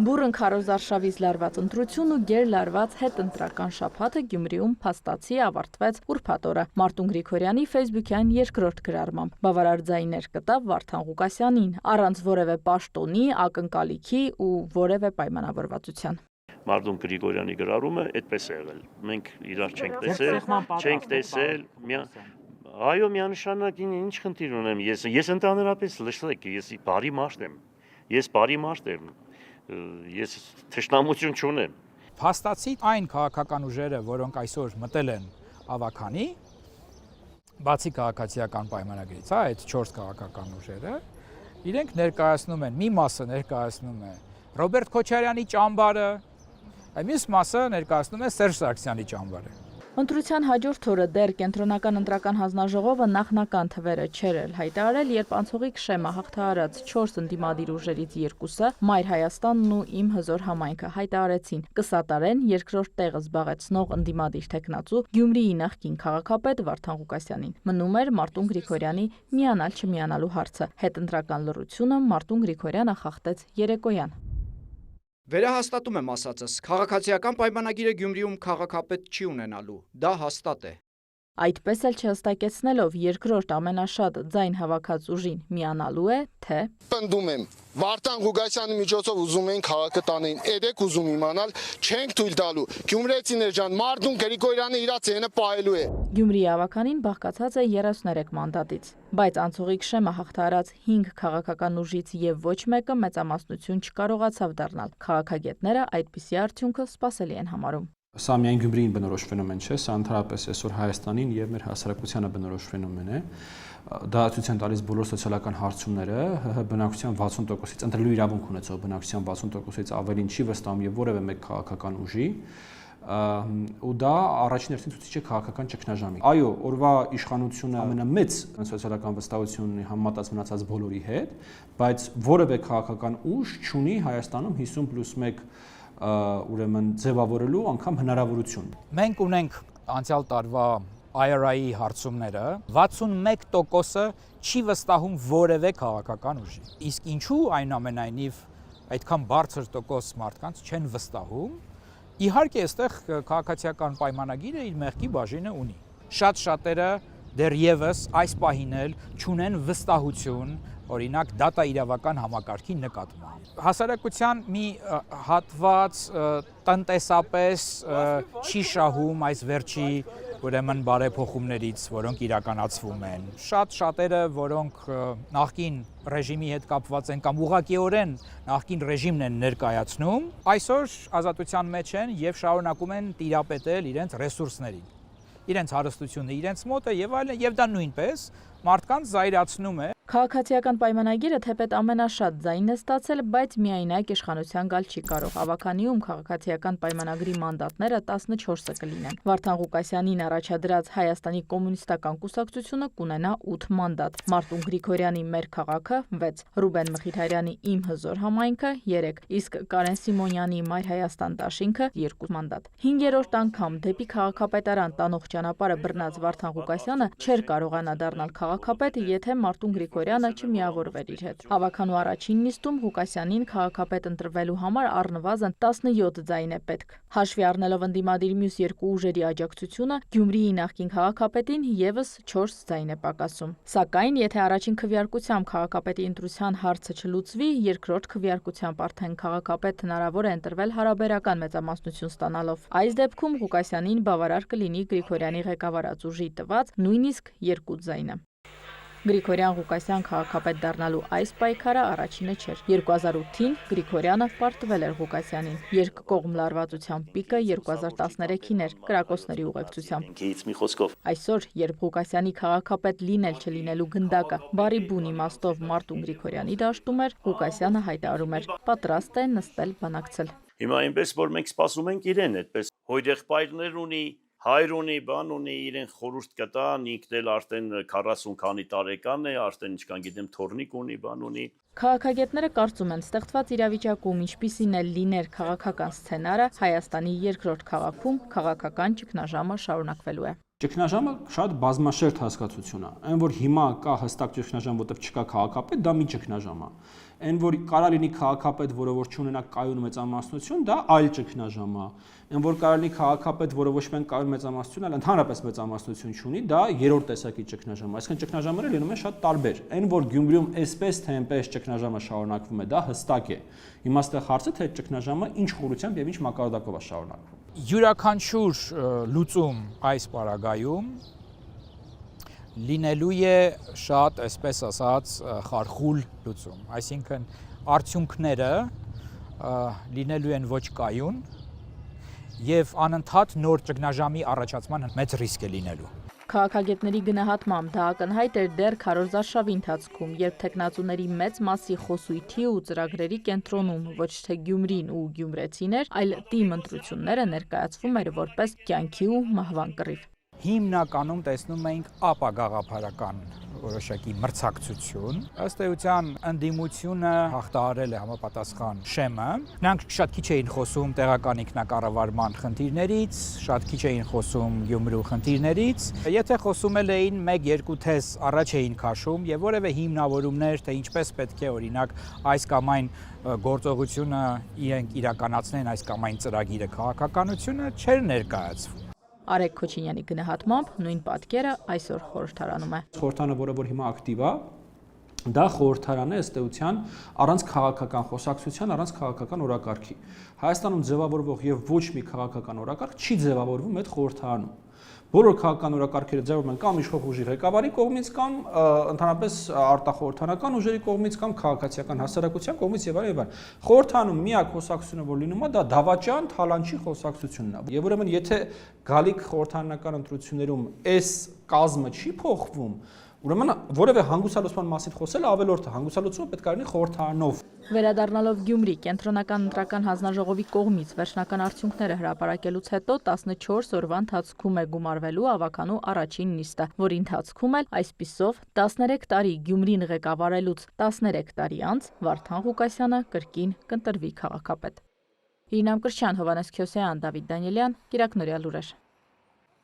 Բուրըն քարոզարշավից լարված ընտրություն ու գերլարված հետընտրական շաբաթը Գյումրիում փաստացի ավարտվեց ուրբաթ օրը Մարտուն Գրիգորյանի ֆեյսբուքյան երկրորդ գրառմամբ։ Բավարար ձայներ կտավ Վարդան Ղուկասյանին, առանց որևէ պաշտոնի, ակնկալիքի ու որևէ պայմանավորվածության։ Մարտուն Գրիգորյանի գրառումը այդպես է եղել։ Մենք իրար չենք տեսել, այո, միանշանակ ինչ խնդիր ունեմ, ես ընդհանրապես լսեք, ես բարի մարդ եմ, ես թշնամություն չունեմ։ Փաստացի այն քաղաքական ուժերը, որոնք այսօր մտել են ավականի, բացի քաղաքացիական պայմանագրից, այդ 4 քաղաքական ուժերը, իրենք ներկայացնում են, մի մասը ներկայացնում է Ռոբերտ Քոչարյանի ճամբարը, մյուս մասը ներկայացնում է Սերժ Սարգսյանի ճամբարը։ Ընտրության հաջորդ օրը դեռ կենտրոնական ընտրական հանձնաժողովը նախնական թվերը չէր հայտարարել, երբ անցողիկ շեմը հաղթահարած 4 ընդդիմադիր ուժերից 2-ը Մայր Հայաստանն ու Իմ հզոր համայնքը հայտարարեցին կսատարեն երկրորդ տեղը զբաղեցնող ընդդիմադիր տեխնացու Գյումրիի նախկին քաղաքապետ Վարդան Ղուկասյանին։ Մնում էր Մարտուն Գրիգորյանի միանալ չմիանալու հարցը։ Հետընտրական լռությունը Մարտուն Գրիգորյանը խախտեց երեկոյան։ Վերահաստատում եմ ասածս, քաղաքացիական պայմանագիրը Գյումրիում քաղաքապետ չի ունենալու, դա հաստատ է։ Այդպես էլ չհստակեցնելով երկրորդ ամենաշատ ձայն հավաքած ուժին միանալու է, թե պնդում եմ, Վարդան Ղուկասյանի միջոցով ուզում են քաղաքը տանեն, երեք ուզում իմանալ, չենք թույլ տալու, գյումրեցիներ ջան, Մարտուն Գրիգորյանը իր ցենը պահելու է։ Գյումրիի ավականին բաղկացած է 33 մանդատից, բայց անցողիկ շեմը հաղթահարած 5 քաղաքական ուժից եւ ոչ մեկը մեծամասնություն չկարողացավ դառնալ։ Քաղաքագետները այդպիսի արդյունքը սպասելի են համարում։ Սա միայն Գյումրիին բնորոշ ֆենոմեն չէ, սա ընդհանրապես այսօր Հայաստանին եւ մեր հասարակությանը բնորոշ ֆենոմեն է։ Դա ցույց են տալիս բոլոր սոցիալական հարցումները, ՀՀ բնակչության 60%-ից, ընտրելու իրավունք ունեցող բնակչության 60%-ից ավելին չի վստահում եւ որևէ մեկ քաղաքական ուժի, ու դա առաջին հերթին ցույց է քաղաքական ճգնաժամի։ Այո, օրվա իշխանությունը ամենամեծ սոցիալական վստահություն ունի համեմատած մնացած բոլորի հետ, բայց որևէ քաղաքական ուժ չունի Հայաստանում 50+1 ուրեմն ձևավորելու անգամ հնարավորություն։ Մենք ունենք անցյալ տարվա IRI հարցումները, 61%-ը չի վստահում որևէ քաղաքական ուժի։ Իսկ ինչու այնուամենայնիվ այդքան բարձր տոկոս մարդկանց չեն վստահում։ Իհարկե, այստեղ քաղաքացիական պայմանագիրը իր մեղքի բաժինը ունի։ Շատ-շատերը դեռևս այս պահին էլ չունեն վստահություն, օրինակ դատա իրավական համակարգի նկատմամբ։ Հասարակության մի հատված տնտեսապես չի շահում այս վերջի ուրեմն բարեփոխումներից, որոնք իրականացվում են։ Շատերը, որոնք նախկին ռեժիմի հետ կապված են կամ ուղղակիորեն նախկին ռեժիմն են ներկայացնում, այսօր ազատության մեջ են եւ շարունակում են տիրապետել իրենց ռեսուրսներին, իրենց հարստությունը իրենց մոտ է եւ այլն, եւ դա նույնպես մարդկանց զայրացնում է։ Քաղաքացիական պայմանագիրը թեպետ ամենաշատ ձայնն է ստացել, բայց միայնակ իշխանության գալ չի կարող։ Ավականիում քաղաքացիական պայմանագրի մանդատները 14-ը կլինեն։ Վարդան Ղուկասյանին առաջադրած Հայաստանի կոմունիստական կուսակցությունը կունենա 8 մանդատ, Մարտուն Գրիգորյանի Մեր քաղաքը 6, Ռուբեն Մխիթարյանի Իմ հզոր համայնքը 3, իսկ Կարեն Սիմոնյանի Մայր Հայաստան դաշինքը 2 մանդատ։ 5-րդ անգամ դեպի քաղաքապետարան տանող ճանապարհը բռնած Վարդան Ղուկասյանը չէր կարողանա դառնալ քաղաքապետ, եթե Մարտուն Գրիգորյանը չմիավորվեր իր հետ։ Հավաքանու առաջին նիստում Ղուկասյանին քաղաքապետ ընտրվելու համար առնվազն 17 ձայն է պետք։ Հաշվի առնելով ընդդիմադիր մյուս երկու ուժերի աջակցությունը, Գյումրիի նախկին քաղաքապետին եւս 4 ձայն է պակասում։ Սակայն, եթե առաջին քվեարկությամբ քաղաքապետի ընտրության հարցը չլուծվի, երկրորդ քվեարկությամբ արդեն քաղաքապետ հնարավոր է ընտրվել հարաբերական մեծամասնություն ստանալով։ Այս դեպքում Ղուկասյանին բավարար կլինի Գրիգորյանի ղեկավարած ուժի տված նույնիսկ 2 ձայնը։ Գրիգորյան-Ղուկասյան քաղաքապետ դառնալու այս պայքարը առաջինը չէր։ 2008-ին Գրիգորյանը պարտվել էր Ղուկասյանին։ Երկկողմ լարվածության պիկը 2013-ին էր կրակոցների ուղեկցությամբ։ Այսօր, երբ Ղուկասյանի քաղաքապետ լինել-չլինելու գնդակը բարի բուն իմաստով Մարտուն Գրիգորյանի դաշտում էր, Ղուկասյանը հայտարարում էր պատրաստ է նստել բանակցել։ Հիմա այնպես որ մենք սպասում ենք իրեն, այդպես հոյրեղբայրներ ունի, հայր ունի, բան ունի, իրեն խորհուրդ կտան, ինքն էլ արդեն 40 քանի տարեկան է, արդեն ինչքան գիտեմ թորնիկ ունի, բան ունի։ Քաղաքագետները կարծում են, ստեղծված իրավիճակում ինչպիսին էլ լիներ քաղաքական սցենարը, Հայաստանի երկրորդ քաղաքում քաղաքական ճգնաժամը շարունակվելու է։ Ճգնաժամը շատ բազմաշերտ հասկացություն է։ Այն որ հիմա կա հստակ ճգնաժամ, որտեղ չկա քաղաքապետ, դա մի ճգնաժամ է։ Այն որ կարա լինի քաղաքապետ, որը որ չունենա կայուն մեծամասնություն, դա այլ ճգնաժամ է։ Այն որ կարա լինի քաղաքապետ, որը ոչ միայն կայուն մեծամասնություն, այլ ընդհանրապես մեծամասնություն չունի, դա երրորդ տեսակի ճգնաժամ է։ Այսինքն ճգնաժամերը լինում են շատ տարբեր։ Այն որ Գյումրիում այսպես թե այնպես ճգնաժամը շարունակվում է, դա հստակ է։ Հիմա ստեղ հարցը թե ճգնաժամը ինչ խորությամբ եւ ինչ մակարդակով է շարունակվում։ Յուրաքանչյուր լուծում այս պարագայում լինելու է շատ, այսպես ասած, խարխուլ լուծում, այսինքն արդյունքները լինելու են ոչ կայուն եւ անընդհատ նոր ճգնաժամի առաջացման մեծ ռիսկ է լինելու։ Քաղաքագետների գնահատմամբ դա ակնհայտ էր դեռ քարոզարշավի ընթացքում, երբ տեխնացուների մեծ մասի խոսույթի ու ծրագրերի կենտրոնում ոչ թե Գյումրին ու գյումրեցիներ, այլ թիմ ընտրությունները ներկայացվում էր որպես կյանքի ու մահվան կռիվ։ Հիմնականում տեսնում էինք ապագաղափարական որոշակի մրցակցություն։ Ըստ էության ընդդիմությունը հաղթահարել է համապատասխան շեմը։ Նրանք շատ քիչ էին խոսում տեղական ինքնակառավարման խնդիրներից, շատ քիչ էին խոսում Գյումրու խնդիրներից։ Եթե խոսում էին 1-2 թեզ առաջ էին քաշում եւ որևէ հիմնավորումներ, թե ինչպես պետք է օրինակ այս կամ այն գործողությունը իրենք իրականացնեն, այս կամ այն ծրագիրը քաղաքականությունը չէր ներկայացվում։ Արեգ Քոչինյանի գնահատմամբ նույն պատկերը այսօր խորհրդարանում է։ Խորհրդարանը, որը որ հիմա ակտիվ է, դա խորհրդարան է ըստ էության առանց քաղաքական խոսակցության, առանց քաղաքական օրակարգի։ Հայաստանում ձևավորվող եւ ոչ մի քաղաքական օրակարգ չի ձևավորվում այդ խորհրդարանում։ Բոլոր քաղաքական օրակարգերը ձևավորվում են կամ իշխող ուժի ղեկավարի կողմից, կամ ընդհանրապես արտախորհրդանական ուժերի կողմից, կամ քաղաքացիական հասարակության կողմից եւ այլն։ Խորհրդանում միակ խոսակցությունը, որ լինում է, դա դավաճան թալանչի խոսակցությունն է։ Եվ ուրեմն եթե գալիք խորհրդարանական ընտրություններում այս կազմը չի փոխվում, ուրեմն որևէ հանգուցալուծման մասին խոսելը ավելորդ է, հանգուցալուծումը պետք է լինի խորհրդարանով։ Վերադառնալով Գյումրի կենտրոնական ընտրական հանձնաժողովի կողմից վերջնական արդյունքները հրապարակելուց հետո 14 օրվա ընթացքում է գումարվելու ավականու առաջին նիստը, որի ընթացքում էլ այսպիսով 13 տարի Գյումրին ղեկավարելուց 13 տարի անց Վարդան Ղուկասյանը կրկին կընտրվի քաղաքապետ։ Իրինամ Կրչյան, Հովհաննես Քյոսեյան, Դավիթ Դանիելյան, Կիրակնորյա լուրեր։